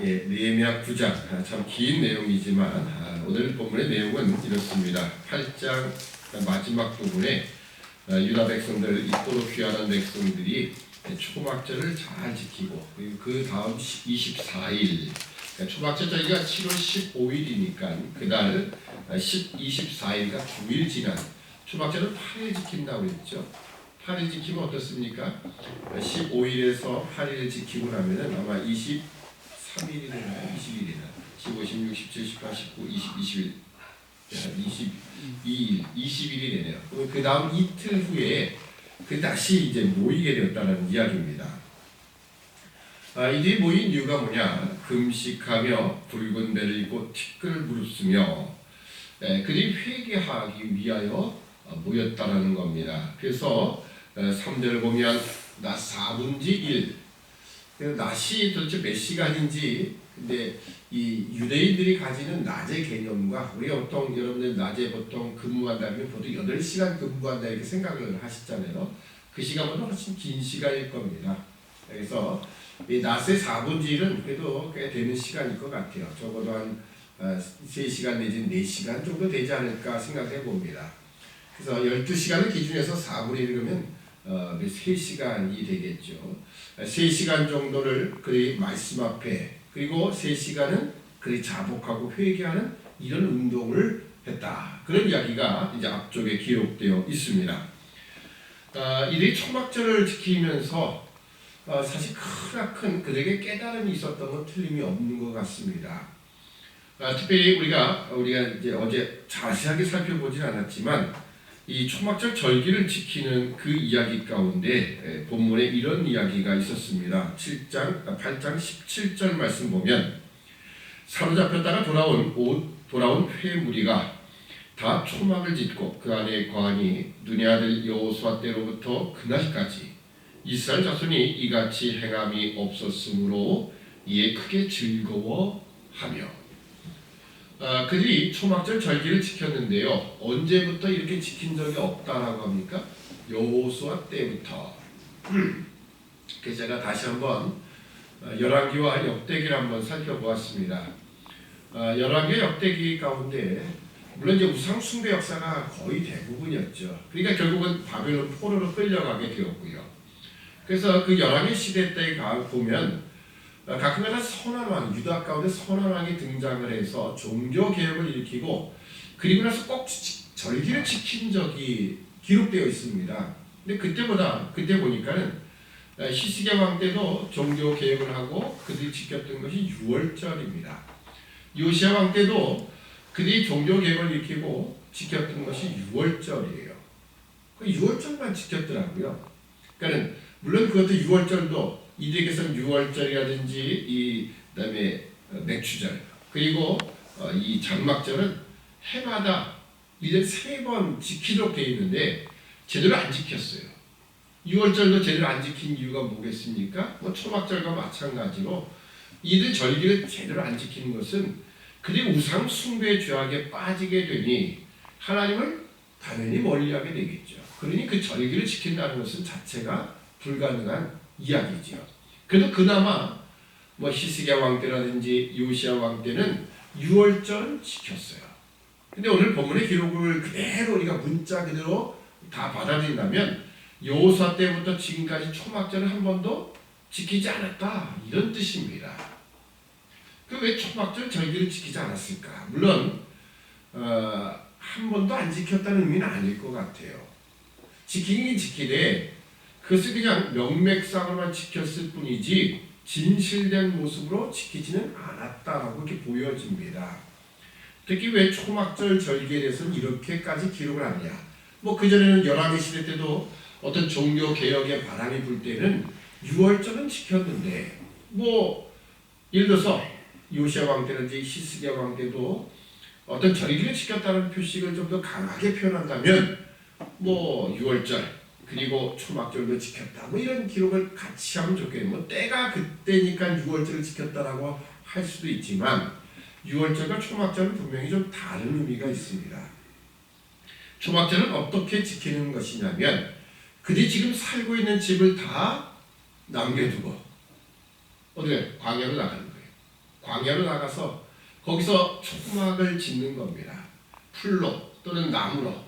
느헤미야 9장 참 긴 내용이지만 오늘 본문의 내용은 이렇습니다. 8장 마지막 부분에 유다 백성들, 이토록 귀환한 백성들이 초막절을 잘 지키고 그리고 그 다음 24일 초막절 저희가 7월 15일이니까 그날 24일과 9일 지난 초막절은 8일 지킨다고 했죠. 8일 지키면 어떻습니까? 15일에서 8일을 지키고 나면은 아마 23일이나 20일이나 15, 16, 17, 18, 19, 20, 21, 22일, 20일이 되네요. 그 다음 이틀 후에 다시 이제 모이게 되었다는 이야기입니다. 이들이 모인 이유가 뭐냐? 금식하며 붉은 배를 입고 티끌을 부르스며 그들이 회개하기 위하여 모였다라는 겁니다. 그래서 3절을 보면 낮 4분지 1. 낮이 도대체 몇 시간인지, 근데 이 유대인들이 가지는 낮의 개념과 우리가 보통 여러분들 낮에 보통 근무한다면 보통 8시간 근무한다 이렇게 생각을 하시잖아요. 그 시간보다 훨씬 긴 시간일 겁니다. 그래서 이 낮의 4분지 1은 그래도 꽤 되는 시간일 것 같아요. 적어도 한 3시간 내지 4시간 정도 되지 않을까 생각해 봅니다. 그래서 12시간을 기준해서 4분의 1이면 3시간이 되겠죠. 3시간 정도를 그의 말씀 앞에, 그리고 3시간은 그의 자복하고 회개하는 이런 운동을 했다. 그런 이야기가 이제 앞쪽에 기록되어 있습니다. 이들이 초막절을 지키면서 사실 크나큰 그들에게 깨달음이 있었던 건 틀림이 없는 것 같습니다. 특별히 우리가 이제 어제 자세하게 살펴보진 않았지만 이 초막절 절기를 지키는 그 이야기 가운데 본문에 이런 이야기가 있었습니다. 8장 17절 말씀 보면 사로잡혔다가 돌아온 회 무리가 다 초막을 짓고 그 안에 거하니 눈의 아들 여호수아 때로부터 그날까지 이스라엘 자손이 이같이 행함이 없었으므로 이에 크게 즐거워하며 그들이 초막절 절기를 지켰는데요. 언제부터 이렇게 지킨 적이 없다라고 합니까? 여호수아 때부터. 그래서 제가 다시 한번 열왕기와 역대기를 한번 살펴보았습니다. 열왕기와 역대기 가운데 물론 이제 우상 숭배 역사가 거의 대부분이었죠. 그러니까 결국은 바벨론 포로로 끌려가게 되었고요. 그래서 그 열왕기 시대 때 보면 가끔가다 선한 왕, 유다 가운데 선한 왕이 등장을 해서 종교 개혁을 일으키고 그리고 나서 꼭 절기를 지킨 적이 기록되어 있습니다. 근데 그때 보니까는 히스기야 왕 때도 종교 개혁을 하고 그들이 지켰던 것이 유월절입니다. 요시야 왕 때도 그들이 종교 개혁을 일으키고 지켰던 것이 유월절이에요. 그 유월절만 지켰더라고요. 그러니까 물론 그것도 유월절도 이들에게서는 유월절이라든지 그다음에 맥추절 그리고 이 장막절은 해마다 이들 3번 지키도록 되어 있는데 제대로 안 지켰어요. 유월절도 제대로 안 지킨 이유가 뭐겠습니까? 초막절과 마찬가지로 이들 절기를 제대로 안 지키는 것은 그들이 우상 숭배 죄악에 빠지게 되니 하나님을 당연히 멀리하게 되겠죠. 그러니 그 절기를 지킨다는 것은 자체가 불가능한 이야기죠. 그래도 그나마 히스기야 왕 때라든지 요시야 왕 때는 유월절은 지켰어요. 근데 오늘 본문의 기록을 그대로 우리가 문자 그대로 다 받아들인다면 여호수아 때부터 지금까지 초막절을 한 번도 지키지 않았다 이런 뜻입니다. 그 왜 초막절 절기를 지키지 않았을까? 물론 한 번도 안 지켰다는 의미는 아닐 것 같아요. 지키긴 지키되 그것을 그냥 명맥상으로만 지켰을 뿐이지 진실된 모습으로 지키지는 않았다라고 이렇게 보여집니다. 특히 왜 초막절 절기에 대해서는 이렇게까지 기록을 하느냐? 그전에는 열왕기 시대 때도 어떤 종교 개혁의 바람이 불 때는 유월절은 지켰는데 예를 들어서 요시야 왕 때든지 히스기야 왕 때도 어떤 절기를 지켰다는 표식을 좀 더 강하게 표현한다면 유월절 그리고 초막절도 지켰다. 이런 기록을 같이 하면 좋겠네요. 때가 그때니까 유월절을 지켰다라고 할 수도 있지만 유월절과 초막절은 분명히 좀 다른 의미가 있습니다. 초막절은 어떻게 지키는 것이냐면 그들이 지금 살고 있는 집을 다 남겨두고 어디에 광야로 나가는 거예요. 광야로 나가서 거기서 초막을 짓는 겁니다. 풀로 또는 나무로,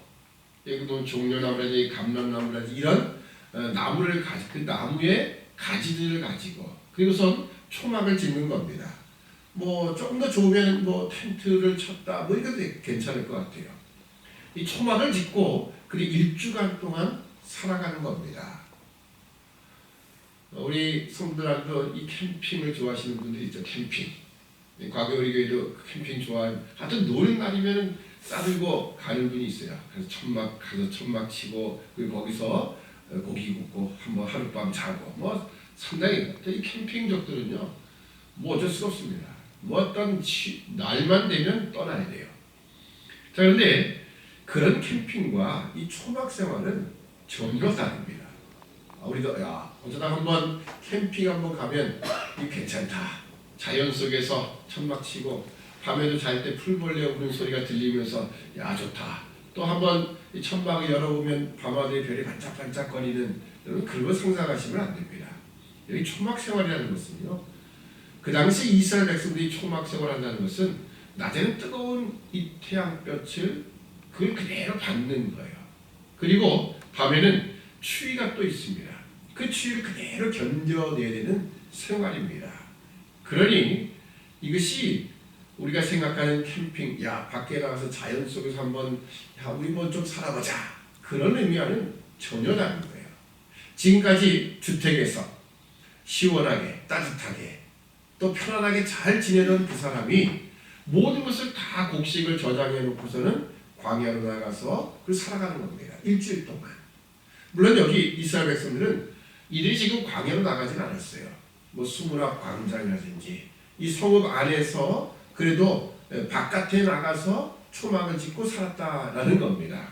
여기 보면 종려나무라든지 감람나무라든지 이런 나무를 가지, 그 나무의 가지들을 가지고 그리고선 초막을 짓는 겁니다. 뭐 조금 더 좋으면 뭐 텐트를 쳤다, 뭐 이것도 괜찮을 것 같아요. 이 초막을 짓고 그리고 1주간 동안 살아가는 겁니다. 우리 성도들도 이 캠핑을 좋아하시는 분들이 있죠. 캠핑. 과거 우리 교회도 캠핑 좋아하는, 하여튼 노는 날이면 싸들고 가는 분이 있어요. 그래서 천막 가서 천막 치고 그리고 거기서 고기 굽고 한번 하룻밤 자고 뭐 상당히 이 캠핑족들은요 뭐 어쩔 수가 없습니다. 뭐 어떤 날만 되면 떠나야 돼요. 자, 그런데 그런 캠핑과 이 초막 생활은 전혀 다릅니다. 우리도 어쩌다 한번 캠핑 한번 가면 이 괜찮다. 자연 속에서 천막 치고 밤에도 잘 때 풀벌레 우는 소리가 들리면서 야 좋다. 또 한번 이 천막을 열어보면 밤하늘의 별이 반짝반짝거리는, 여러분 그런 거 상상하시면 안 됩니다. 여기 초막 생활이라는 것은요, 그 당시 이스라엘 백성들이 초막 생활한다는 것은 낮에는 뜨거운 이 태양볕을 그걸 그대로 받는 거예요. 그리고 밤에는 추위가 또 있습니다. 그 추위를 그대로 견뎌내야 되는 생활입니다. 그러니 이것이 우리가 생각하는 캠핑, 야 밖에 나가서 자연 속에서 한번 야 우리 뭐 좀 살아보자, 그런 의미와는 전혀 다른 거예요. 지금까지 주택에서 시원하게 따뜻하게 또 편안하게 잘 지내던 그 사람이 모든 것을 다 곡식을 저장해 놓고서는 광야로 나가서 그걸 살아가는 겁니다. 1주일 동안. 물론 여기 이스라엘 백성들은 이들이 지금 광야로 나가진 않았어요. 뭐 수문앞 광장이라든지 이 성읍 안에서 그래도 바깥에 나가서 초막을 짓고 살았다라는 겁니다.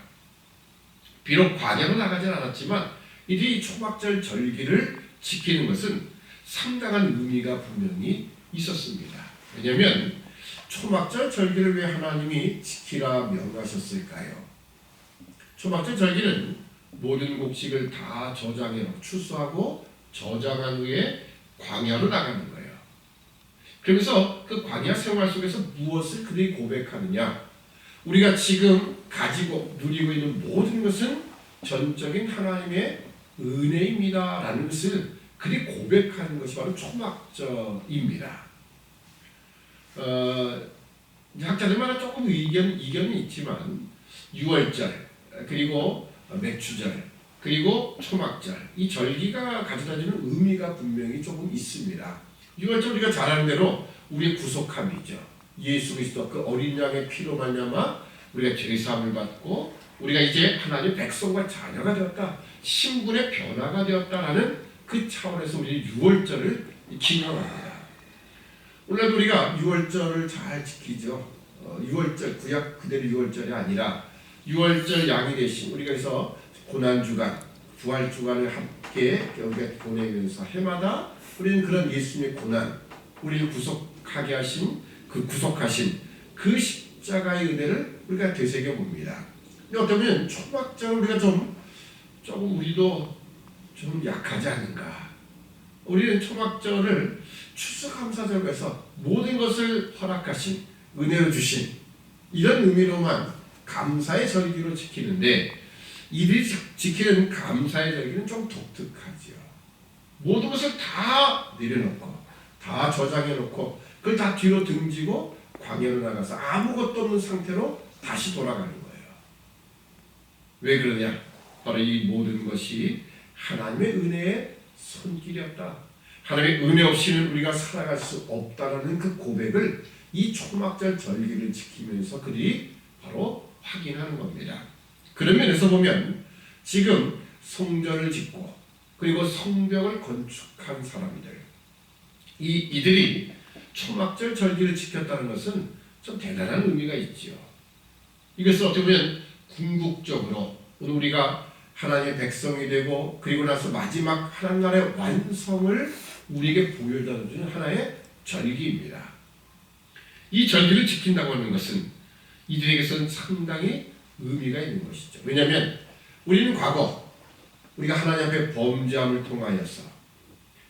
비록 광야로 나가진 않았지만 이들이 초막절 절기를 지키는 것은 상당한 의미가 분명히 있었습니다. 왜냐하면 초막절 절기를 왜 하나님이 지키라 명하셨을까요? 초막절 절기는 모든 곡식을 다 저장해 추수하고 저장한 후에 광야로 나가는 거예요. 그러면서 그 광야 생활 속에서 무엇을 그들이 고백하느냐? 우리가 지금 가지고 누리고 있는 모든 것은 전적인 하나님의 은혜입니다 라는 것을 그들이 고백하는 것이 바로 초막절입니다. 학자들마다 조금 이견이 있지만 6월절 그리고 맥주절 그리고 초막절, 이 절기가 가져다주는 의미가 분명히 조금 있습니다. 6월절 우리가 잘 아는 대로 우리의 구속함이죠. 예수 그리스도 그 어린 양의 피로 말미암아 우리가 죄사함을 받고 우리가 이제 하나님의 백성과 자녀가 되었다, 신분의 변화가 되었다라는 그 차원에서 우리 6월절을 기념합니다. 오늘도 우리가 6월절을 잘 지키죠. 6월절 구약 그대로 6월절이 아니라 6월절 양이 되신 우리가 그래서 고난주간, 부활주간을 함께 여기에 보내면서 해마다 우리는 그런 예수님의 고난, 우리를 구속하게 하신 그 구속하신 그 십자가의 은혜를 우리가 되새겨 봅니다. 어쩌면 초막절 우리가 조금 우리도 좀 약하지 않은가. 우리는 초막절을 추수감사절에서 모든 것을 허락하신 은혜로 주신 이런 의미로만 감사의 절기로 지키는데, 이들이 지키는 감사의 절기는 좀 독특하죠. 모든 것을 다 내려놓고 다 저장해놓고 그걸 다 뒤로 등지고 광야로 나가서 아무것도 없는 상태로 다시 돌아가는 거예요. 왜 그러냐? 바로 이 모든 것이 하나님의 은혜의 손길이었다. 하나님의 은혜 없이는 우리가 살아갈 수 없다라는 그 고백을 이 초막절 절기를 지키면서 그들이 바로 확인하는 겁니다. 그런 면에서 보면 지금 성전을 짓고 그리고 성벽을 건축한 사람들, 이들이 초막절 절기를 지켰다는 것은 좀 대단한 의미가 있지요. 이것은 어떻게 보면 궁극적으로 우리가 하나님의 백성이 되고 그리고 나서 마지막 하나님 나라의 완성을 우리에게 보여주는 하나의 절기입니다. 이 절기를 지킨다고 하는 것은 이들에게서는 상당히 의미가 있는 것이죠. 왜냐하면 우리는 과거 우리가 하나님 앞에 범죄함을 통하여서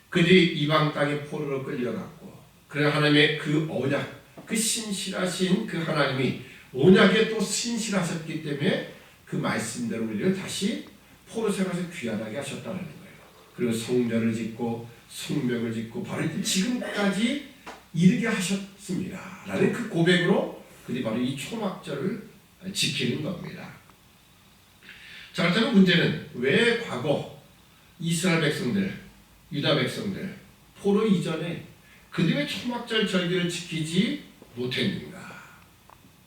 그들이 이방 땅에 포로로 끌려갔고 그런 하나님의 그 언약, 그 신실하신 그 하나님이 언약에 또 신실하셨기 때문에 그 말씀대로 우리를 다시 포로세 가서 귀환하게 하셨다는 거예요. 그리고 성전을 짓고 성벽을 짓고 바로 지금까지 이르게 하셨습니다. 라는 그 고백으로 그들이 바로 이 초막절을 지키는 겁니다. 자, 그렇다면 문제는 왜 과거 이스라엘 백성들, 유다 백성들, 포로 이전에 그들이 왜 초막절 절기를 지키지 못했는가?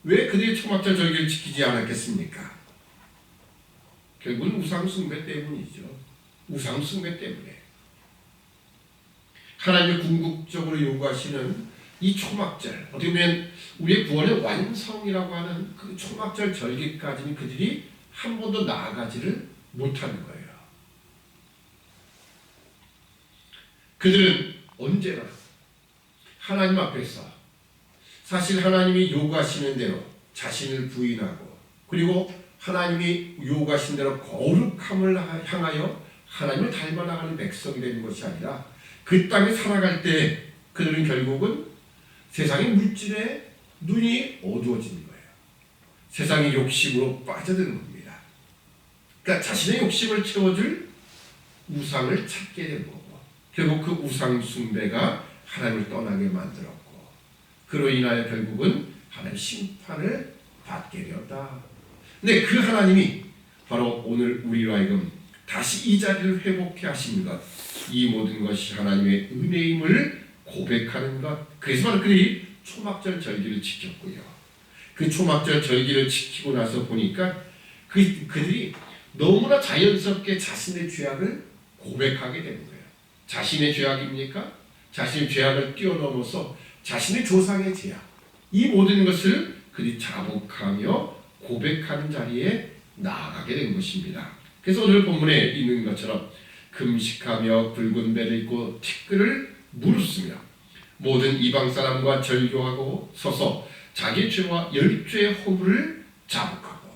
왜 그들이 초막절 절기를 지키지 않았겠습니까? 결국은 우상숭배 때문이죠. 우상숭배 때문에. 하나님이 궁극적으로 요구하시는 이 초막절, 어떻게 보면 우리의 구원의 완성이라고 하는 그 초막절 절기까지는 그들이 한 번도 나아가지를 못하는 거예요. 그들은 언제나 하나님 앞에서 사실 하나님이 요구하시는 대로 자신을 부인하고 그리고 하나님이 요구하신 대로 거룩함을 향하여 하나님을 닮아나가는 백성이 되는 것이 아니라 그 땅에 살아갈 때 그들은 결국은 세상의 물질에 눈이 어두워지는 거예요. 세상의 욕심으로 빠져드는 겁니다. 그러니까 자신의 욕심을 채워줄 우상을 찾게 된 거고 결국 그 우상 숭배가 하나님을 떠나게 만들었고 그로 인하여 결국은 하나님의 심판을 받게 되었다. 근데 그 하나님이 바로 오늘 우리로 하여금 다시 이 자리를 회복해 하시는 것, 이 모든 것이 하나님의 은혜임을 고백하는 것. 그래서 바로 그들이 초막절 절기를 지켰고요. 그 초막절 절기를 지키고 나서 보니까 그들이 너무나 자연스럽게 자신의 죄악을 고백하게 되는 거예요. 자신의 죄악입니까? 자신의 죄악을 뛰어넘어서 자신의 조상의 죄악, 이 모든 것을 그들이 자복하며 고백하는 자리에 나아가게 된 것입니다. 그래서 오늘 본문에 있는 것처럼 금식하며 붉은 배를 입고 티끌을 무릅쓰며 모든 이방 사람과 절교하고 서서 자기 죄와 열죄의 허물을 자복하고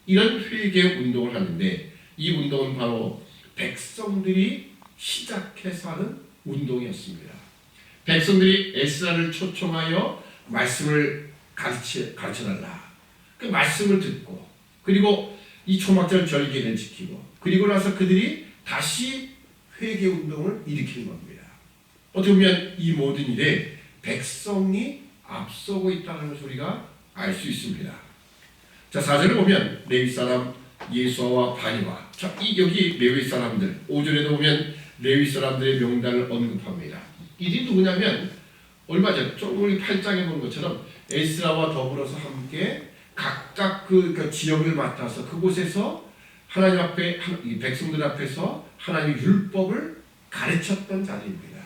이런 회개 운동을 하는데 이 운동은 바로 백성들이 시작해서 하는 운동이었습니다. 백성들이 에스라를 초청하여 말씀을 가르쳐달라. 그 말씀을 듣고 그리고 이 초막절 절기를 지키고 그리고 나서 그들이 다시 회개 운동을 일으키는 겁니다. 어떻게 보면 이 모든 일에 백성이 앞서고 있다는 소리가 알 수 있습니다. 자, 4절을 보면 레위 사람 예수아와 바니와 자, 여기 레위 사람들 5절에도 보면 레위 사람들의 명단을 언급합니다. 이들이 누구냐면 얼마 전 우리 8장에 본 것처럼 에스라와 더불어서 함께 각각 그 지역을 맡아서 그곳에서 하나님 앞에 백성들 앞에서 하나님의 율법을 가르쳤던 자리입니다.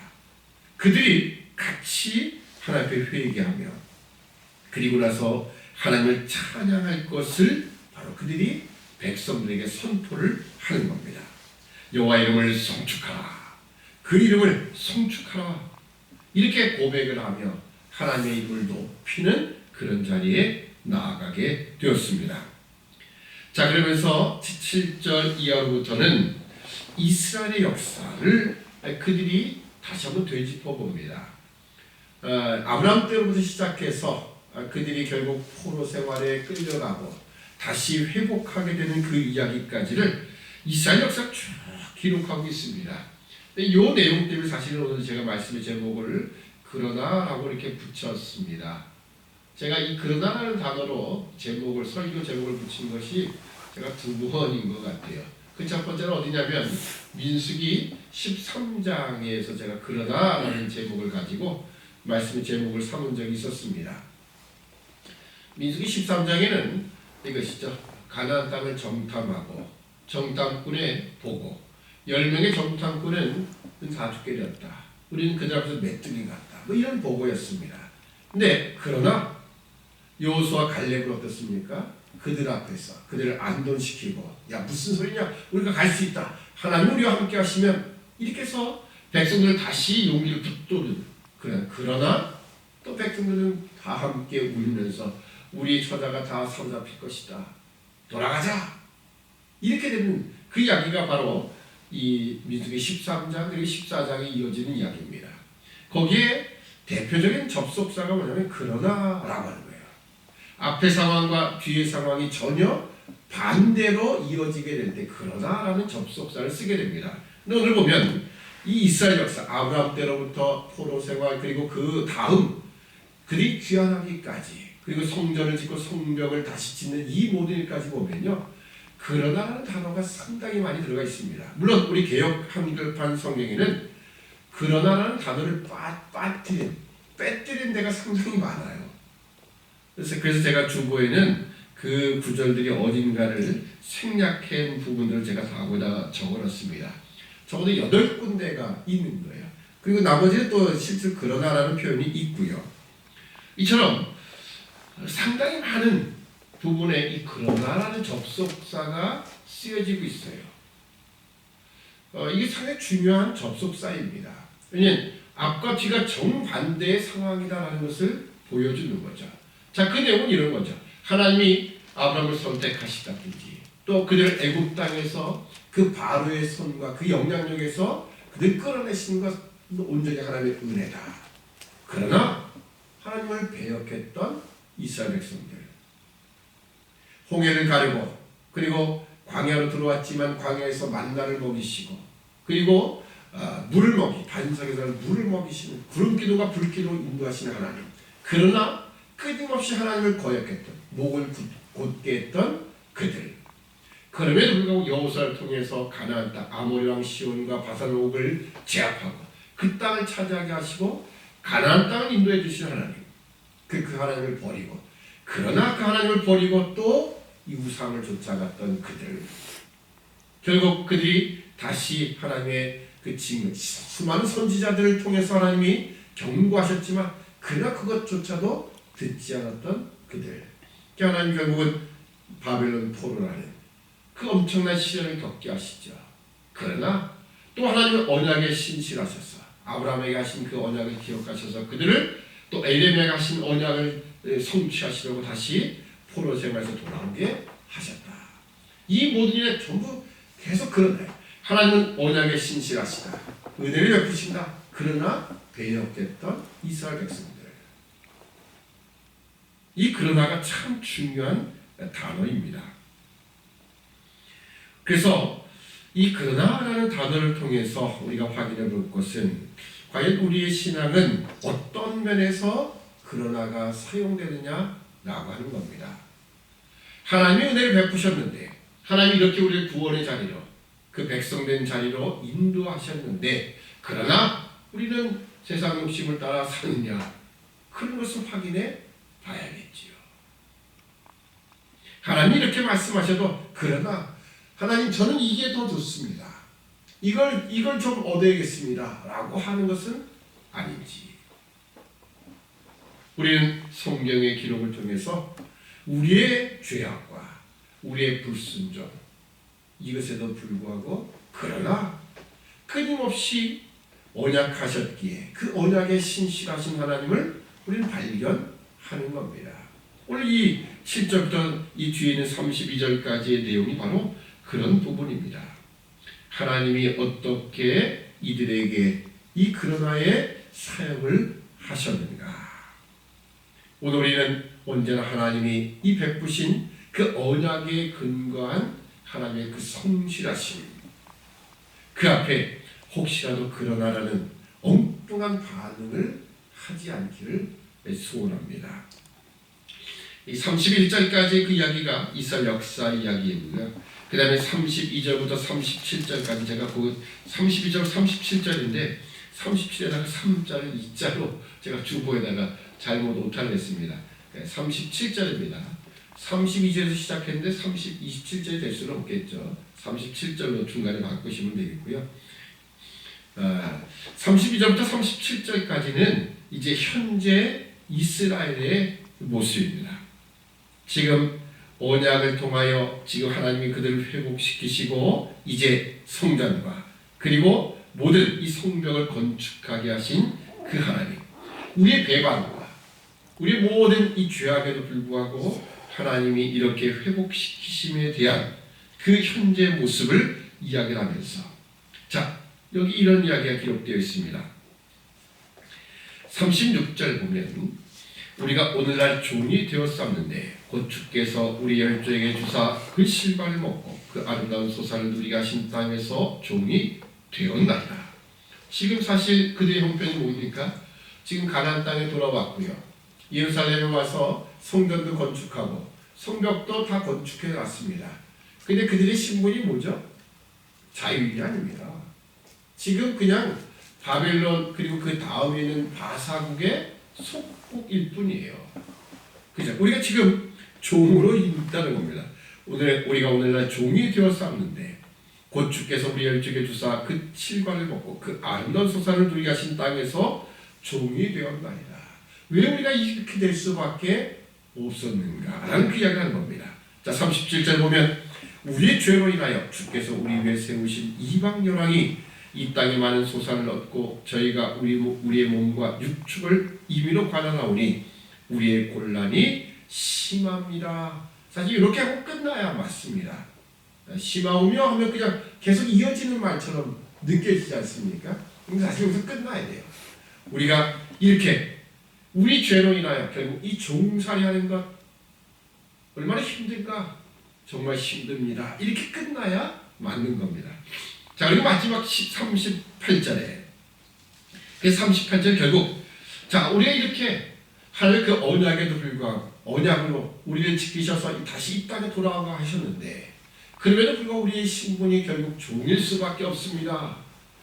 그들이 같이 하나님 앞에 회개하며 그리고 나서 하나님을 찬양할 것을 바로 그들이 백성들에게 선포를 하는 겁니다. 여호와 이름을 송축하라. 그 이름을 송축하라. 이렇게 고백을 하며 하나님의 이름을 높이는 그런 자리에 나아가게 되었습니다. 자, 그러면서 7절 이하로부터는 이스라엘의 역사를 그들이 다시 한번 되짚어 봅니다. 아브라함 때로부터 시작해서 그들이 결국 포로 생활에 끌려가고 다시 회복하게 되는 그 이야기까지를 이스라엘 역사 쭉 기록하고 있습니다. 이 내용 때문에 사실은 오늘 제가 말씀의 제목을 그러나라고 이렇게 붙였습니다. 제가 이 그러나라는 단어로 설교 제목을 붙인 것이 제가 2번인 것 같아요. 그 첫 번째는 어디냐면 민수기 13장에서 제가 그러나라는 제목을 가지고 말씀의 제목을 삼은 적이 있었습니다. 민수기 13장에는 이것이죠. 가나안 땅을 정탐하고 정탐꾼의 보고 10명의 정탐꾼은 다 죽게 되었다. 우리는 그들 앞에서 메뚜기 같다. 뭐 이런 보고였습니다. 근데 그러나 여호수아 갈렙은 어떻습니까? 그들 앞에서 그들을 안돈시키고 야 무슨 소리냐? 우리가 갈 수 있다. 하나님 우리와 함께 하시면 이렇게 해서 백성들을 다시 용기를 북돋은 그러나 또 백성들은 다 함께 울면서 우리 처자가 다 사로잡힐 것이다. 돌아가자. 이렇게 되는 그 이야기가 바로 이 민수기 13장 그리고 14장에 이어지는 이야기입니다. 거기에 대표적인 접속사가 뭐냐면 그러나라고 하는 거예요. 앞의 상황과 뒤의 상황이 전혀 반대로 이어지게 될 때 그러나라는 접속사를 쓰게 됩니다. 근데 오늘 보면 이 이스라엘 역사, 아브라함 때로부터 포로 생활, 그리고 그 다음 그들이 귀환하기까지, 그리고 성전을 짓고 성벽을 다시 짓는 이 모든 일까지 보면요, 그러나라는 단어가 상당히 많이 들어가 있습니다. 물론 우리 개역 한글판 성경에는 그러나라는 단어를 빼뜨린 데가 상당히 많아요. 그래서 제가 주보에는 그 구절들이 어딘가를 생략한 부분들을 제가 다 거기다 적어놨습니다. 적어도 8군데가 있는 거예요. 그리고 나머지는 또 실제 그러나라는 표현이 있고요. 이처럼 상당히 많은 부분에 이 그러나라는 접속사가 쓰여지고 있어요. 이게 상당히 중요한 접속사입니다. 왜냐하면 앞과 뒤가 정반대의 상황이다라는 것을 보여주는 거죠. 자, 그 내용은 이런 거죠. 하나님이 아브라함을 선택하시다든지, 또 그들 애굽 땅에서 그 바로의 손과 그 영향력에서 그들 끌어내시는 것 온전히 하나님의 은혜다. 그러나 하나님을 배역했던 이스라엘 백성들, 홍해를 가르고, 그리고 광야로 들어왔지만 광야에서 만나를 먹이시고, 그리고 물을 반석에서 물을 먹이시는 구름기도가 불기도로 인도하시는 하나님. 그러나 끊임없이 하나님을 거역했던, 목을 곧게 했던 그들. 그럼에도 불구하고 여호수아를 통해서 가나안 땅 아모리 왕 시온과 바산 옥을 제압하고 그 땅을 차지하게 하시고 가나안 땅을 인도해 주신 하나님. 그 하나님을 버리고, 그러나 그 하나님을 버리고 또 이 우상을 쫓아갔던 그들. 결국 그들이 다시 하나님의 그 징을, 수많은 선지자들을 통해서 하나님이 경고하셨지만 그러나 그것조차도 듣지 않았던 그들. 하나님 결국은 바벨론 포로라는 그 엄청난 시련을 겪게 하시죠. 그러나 또 하나님은 언약에 신실하셔서 아브라함에게 하신 그 언약을 기억하셔서 그들을 또 에레미야에게 하신 언약을 성취하시려고 다시 포로 생활에서 돌아오게 하셨다. 이 모든 일에 전부 계속 그러네요. 하나님은 언약에 신실하시다. 은혜를 베푸신다. 그러나 배역됐던 이스라엘 백성들. 이 그러나가 참 중요한 단어입니다. 그래서 이 그러나라는 단어를 통해서 우리가 확인해 볼 것은 과연 우리의 신앙은 어떤 면에서 그러나가 사용되느냐라고 하는 겁니다. 하나님이 은혜를 베푸셨는데, 하나님이 이렇게 우리를 구원의 자리로, 그 백성된 자리로 인도하셨는데, 그러나 우리는 세상 욕심을 따라 사느냐, 그런 것을 확인해 봐야겠지요. 하나님이 이렇게 말씀하셔도 그러나 하나님 저는 이게 더 좋습니다. 이걸 좀 얻어야겠습니다. 라고 하는 것은 아닌지. 우리는 성경의 기록을 통해서 우리의 죄악과 우리의 불순종, 이것에도 불구하고 그러나 끊임없이 언약하셨기에 그 언약에 신실하신 하나님을 우리는 발견하는 겁니다. 오늘 이 7절부터 이 뒤에 있는 32절까지의 내용이 바로 그런 부분입니다. 하나님이 어떻게 이들에게 이 그러나의 사역을 하셨는가. 오늘 우리는 언제나 하나님이 이 베푸신 그 언약에 근거한 하나님의 그 성실하심, 그 앞에 혹시라도 그러나라는 엉뚱한 반응을 하지 않기를 소원합니다. 이 31절까지 그 이야기가 이스라엘 역사 이야기이고요. 그 다음에 32절부터 37절까지 제가 그 32절 37절인데 37에다가 3자를 2자로 제가 주보에다가 잘못 오타를 냈습니다. 37절입니다. 32절에서 시작했는데 27절이 될 수는 없겠죠. 37절로 중간에 바꾸시면 되겠고요. 32절부터 37절까지는 이제 현재 이스라엘의 모습입니다. 지금 언약을 통하여 지금 하나님이 그들을 회복시키시고 이제 성전과 그리고 모든 이 성벽을 건축하게 하신 그 하나님, 우리의 배반과 우리 모든 이 죄악에도 불구하고 하나님이 이렇게 회복시키심에 대한 그 현재 모습을 이야기하면서, 자, 여기 이런 이야기가 기록되어 있습니다. 36절 보면 우리가 오늘날 종이 되었었는데 곧 주께서 우리 열조에게 주사 그 실과를 먹고 그 아름다운 소사를 누리게 하신 땅에서 종이 되었나이다. 지금 사실 그들의 형편이 뭡니까? 지금 가나안 땅에 돌아왔고요. 예루살렘에 와서 성전도 건축하고 성벽도 다 건축해 놨습니다. 근데 그들의 신분이 뭐죠? 자유인이 아닙니다. 지금 그냥 바벨론 그리고 그 다음에는 바사국의 속국일 뿐이에요. 그죠? 우리가 지금 종으로 있다는 겁니다. 우리가 오늘날 종이 되었었는데 곧 주께서 우리 열조에게 주사 그 칠과를 먹고 그 아름다운 소사를 누리게 하신 땅에서 종이 되었나이다. 왜 우리가 이렇게 될 수밖에 없었는가라는 그 이야기를 하는 겁니다. 자, 37절 보면 우리의 죄로 인하여 주께서 우리 위에 세우신 이방 열왕이 이 땅에 많은 소산을 얻고 저희가 우리의 몸과 육축을 임의로 관할하오니 우리의 곤란이 심합니다. 사실 이렇게 하고 끝나야 맞습니다. 심하오며 하면 그냥 계속 이어지는 말처럼 느껴지지 않습니까? 사실 여기서 끝나야 돼요. 우리가 이렇게 우리 죄로 인하여 결국 이 종살이하는 것 얼마나 힘든가? 정말 힘듭니다. 이렇게 끝나야 맞는 겁니다. 자, 그리고 마지막 38절에 그 38절 결국 자, 우리가 이렇게 하나님의 그 언약에도 불구하고 언약으로 우리를 지키셔서 다시 이 땅에 돌아가고 하셨는데 그럼에도 불구하고 우리의 신분이 결국 종일 수밖에 없습니다.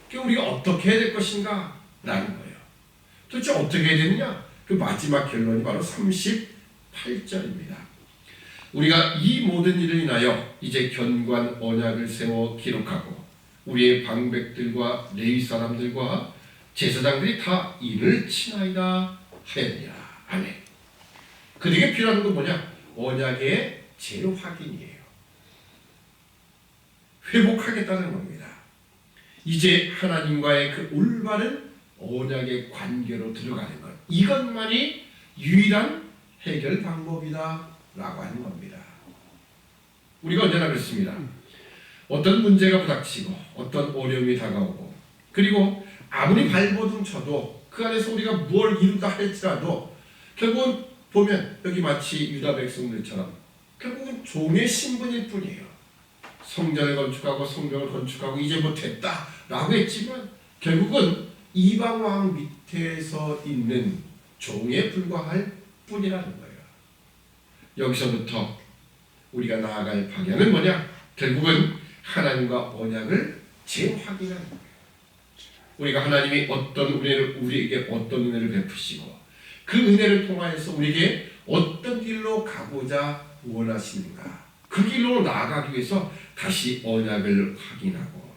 그러니까 우리가 어떻게 해야 될 것인가? 라는 거예요. 도대체 어떻게 해야 되느냐? 그 마지막 결론이 바로 38절입니다. 우리가 이 모든 일을 인하여 이제 견고한 언약을 세워 기록하고 우리의 방백들과 레위 사람들과 제사장들이 다 이를 치나이다 하였느니라. 아멘. 그들에게 필요한 건 뭐냐? 언약의 재확인이에요. 회복하겠다는 겁니다. 이제 하나님과의 그 올바른 언약의 관계로 들어가는 것. 이것만이 유일한 해결 방법이다 라고 하는 겁니다. 우리가 언제나 그렇습니다. 어떤 문제가 부닥치고 어떤 어려움이 다가오고 그리고 아무리 발버둥 쳐도 그 안에서 우리가 뭘 이루다 할지라도 결국은 보면 여기 마치 유다 백성들처럼 결국은 종의 신분일 뿐이에요. 성전을 건축하고 성벽을 건축하고 이제 뭐 됐다 라고 했지만 결국은 이방 왕 밑에서 있는 종에 불과할 뿐이라는 거예요. 여기서부터 우리가 나아갈 방향은 뭐냐? 결국은 하나님과 언약을 재확인하는 거예요. 우리가 하나님이 어떤 은혜를 우리에게 어떤 은혜를 베푸시고 그 은혜를 통하여서 우리에게 어떤 길로 가고자 원하시는가? 그 길로 나아가기 위해서 다시 언약을 확인하고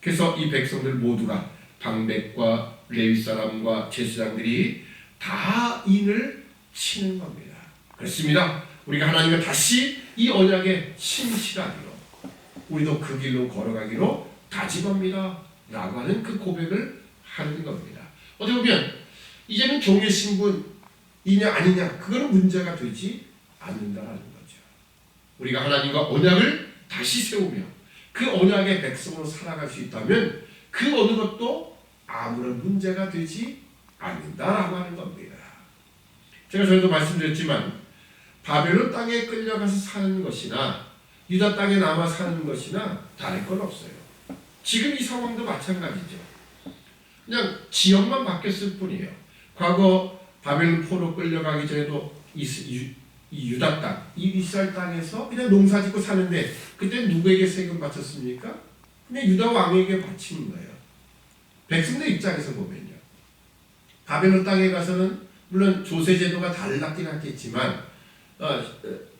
그래서 이 백성들 모두가 방백과 레위 사람과 제사장들이 다 인을 치는 겁니다. 그렇습니다. 우리가 하나님과 다시 이 언약에 신실하기로 우리도 그 길로 걸어가기로 다짐합니다 라고 하는 그 고백을 하는 겁니다. 어떻게 보면 이제는 종의 신분이냐 아니냐 그거는 문제가 되지 않는다라는 거죠. 우리가 하나님과 언약을 다시 세우며 그 언약의 백성으로 살아갈 수 있다면 그 어느 것도 아무런 문제가 되지 않는다라고 하는 겁니다. 제가 전에도 말씀드렸지만 바벨론 땅에 끌려가서 사는 것이나 유다 땅에 남아 사는 것이나 다를 건 없어요. 지금 이 상황도 마찬가지죠. 그냥 지역만 바뀌었을 뿐이에요. 과거 바벨론 포로 끌려가기 전에도 이 유다 땅, 이 이스라엘 땅에서 그냥 농사 짓고 사는데 그때 누구에게 세금 바쳤습니까? 그냥 유다 왕에게 바치는 거예요. 백성들 입장에서 보면요. 바벨론 땅에 가서는 물론 조세 제도가 달랐긴 하겠지만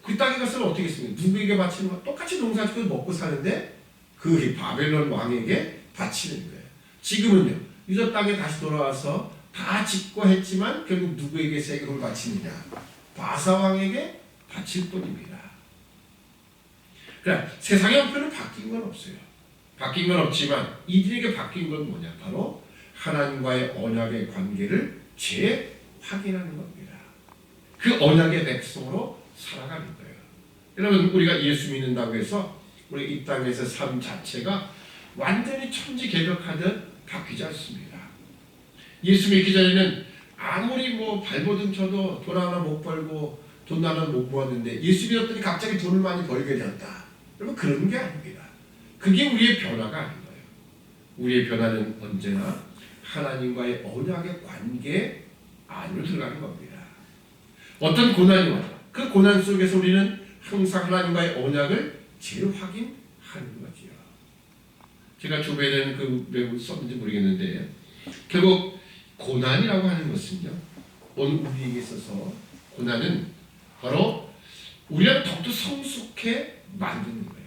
그 땅에 가서는 어떻게 했습니까? 누구에게 바치는 거? 똑같이 농사 짓고 먹고 사는데 그 바벨론 왕에게 바치는 거예요. 지금은요. 유다 땅에 다시 돌아와서 다 짓고 했지만 결국 누구에게 세금을 바치느냐? 바사 왕에게 바칠 뿐입니다. 그러니까 세상의 형편은 바뀐 건 없어요. 바뀐 건 없지만 이들에게 바뀐 건 뭐냐? 바로 하나님과의 언약의 관계를 재확인하는 겁니다. 그 언약의 백성으로 살아가는 거예요. 여러분 우리가 예수 믿는다고 해서 우리 이 땅에서 삶 자체가 완전히 천지개벽하듯 바뀌지 않습니다. 예수 믿기 전에는 아무리 뭐 발버둥 쳐도 돈 하나 못 벌고 돈 하나 못 모았는데 예수 믿었더니 갑자기 돈을 많이 벌게 되었다. 여러분 그런 게 아닙니다. 그게 우리의 변화가 아닌 거예요. 우리의 변화는 언제나 하나님과의 언약의 관계 안으로 들어가는 겁니다. 어떤 고난이 와도 그 고난 속에서 우리는 항상 하나님과의 언약을 재확인하는 거지요. 제가 주변에는 그 외국 썼는지 모르겠는데 결국 고난이라고 하는 것은요, 오늘 우리에게 있어서 고난은 바로 우리가 더욱더 성숙해 만드는 거예요.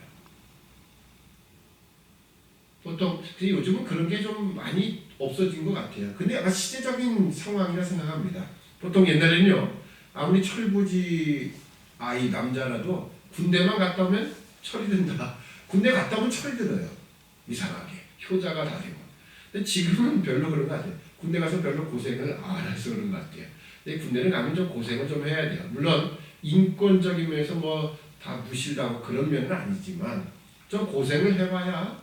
보통 요즘은 그런 게 좀 많이 없어진 것 같아요. 근데 약간 시대적인 상황이라 생각합니다. 보통 옛날에는요, 아무리 철부지 아이 남자라도 군대만 갔다 오면 철이 든다. 군대 갔다 오면 철이 들어요. 이상하게 효자가 다 되고. 근데 지금은 별로 그런 거 아니에요. 군대 가서 별로 고생을 안 해서 그런 것 같아요. 근데 군대는 가면 좀 고생을 좀 해야 돼요. 물론 인권적인 면에서 뭐 다 무시하고 그런 면은 아니지만 좀 고생을 해봐야,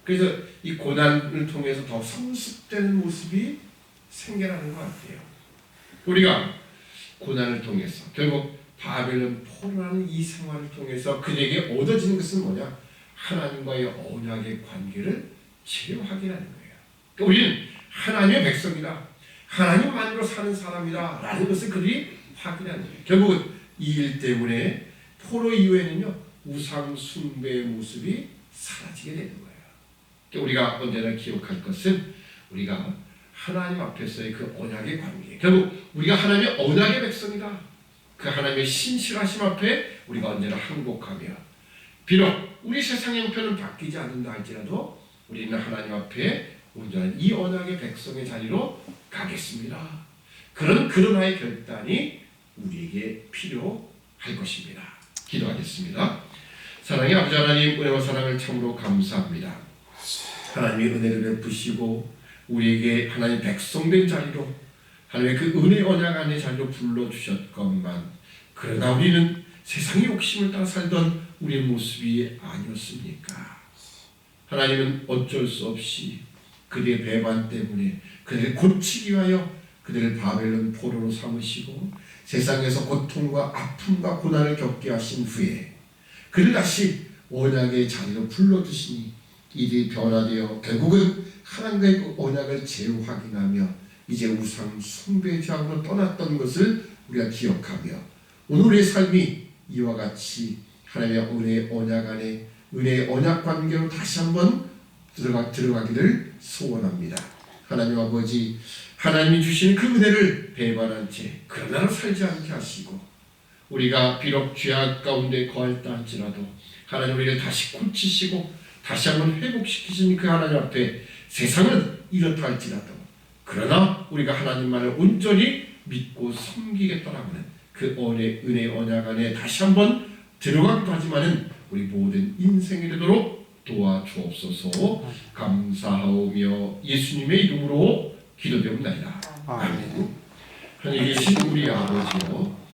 그래서 이 고난을 통해서 더 성숙되는 모습이 생겨나는 것 같아요. 우리가 고난을 통해서 결국 바벨론 포로라는 이 생활을 통해서 그에게 얻어지는 것은 뭐냐? 하나님과의 언약의 관계를 재확인하는 거예요. 그러니까 우리는 하나님의 백성이다, 하나님만으로 사는 사람이다 라는 것을 그들이 확인하는 거예요. 결국은 이 일 때문에 포로 이후에는요, 우상 숭배의 모습이 사라지게 되는 거예요. 그러니까 우리가 언제나 기억할 것은 우리가 하나님 앞에서의 그 언약의 관계, 결국 우리가 하나님의 언약의 백성이다, 그 하나님의 신실하심 앞에 우리가 언제나 항복하며, 비록 우리 세상의 형편은 바뀌지 않는다 할지라도 우리는 하나님 앞에 온전한 이 언약의 백성의 자리로 가겠습니다. 그런 결단이 우리에게 필요할 것입니다. 기도하겠습니다. 사랑의 아버지 하나님, 은혜와 사랑을 참으로 감사합니다. 하나님의 은혜를 베푸시고 우리에게 하나님 백성된 자리로, 하나님의 그 은혜 언약 안의 자리로 불러주셨건만, 그러나 우리는 세상의 욕심을 따라 살던 우리의 모습이 아니었습니까? 하나님은 어쩔 수 없이 그들의 배반 때문에 그들을 고치기 위하여 그들을 바벨론 포로로 삼으시고 세상에서 고통과 아픔과 고난을 겪게 하신 후에 그를 다시 언약의 자리로 불러주시니 이들이 변화되어 결국은 하나님과의 그 언약을 재확인하며 이제 우상 숭배 죄악으로 떠났던 것을 우리가 기억하며 오늘 우리의 삶이 이와 같이 하나님의 은혜의 언약 안에 은혜의 언약 관계로 다시 한번 들어가기를 소원합니다. 하나님 아버지, 하나님이 주신 그 은혜를 배반한 채 그러나로 살지 않게 하시고, 우리가 비록 죄악 가운데 거할다 할지라도 하나님 우리를 다시 고치시고 다시 한번 회복시키신 그 하나님 앞에 세상은 이렇다 할지라도 그러나 우리가 하나님만을 온전히 믿고 섬기겠다라고 하는 그 은혜의 언약 안에 다시 한번 들어가기도 하지만은 우리 모든 인생이 되도록 도와주옵소서. 감사하오며 예수님의 이름으로 기도되옵나이다. 아멘. 하나님 계신 우리 아버지요,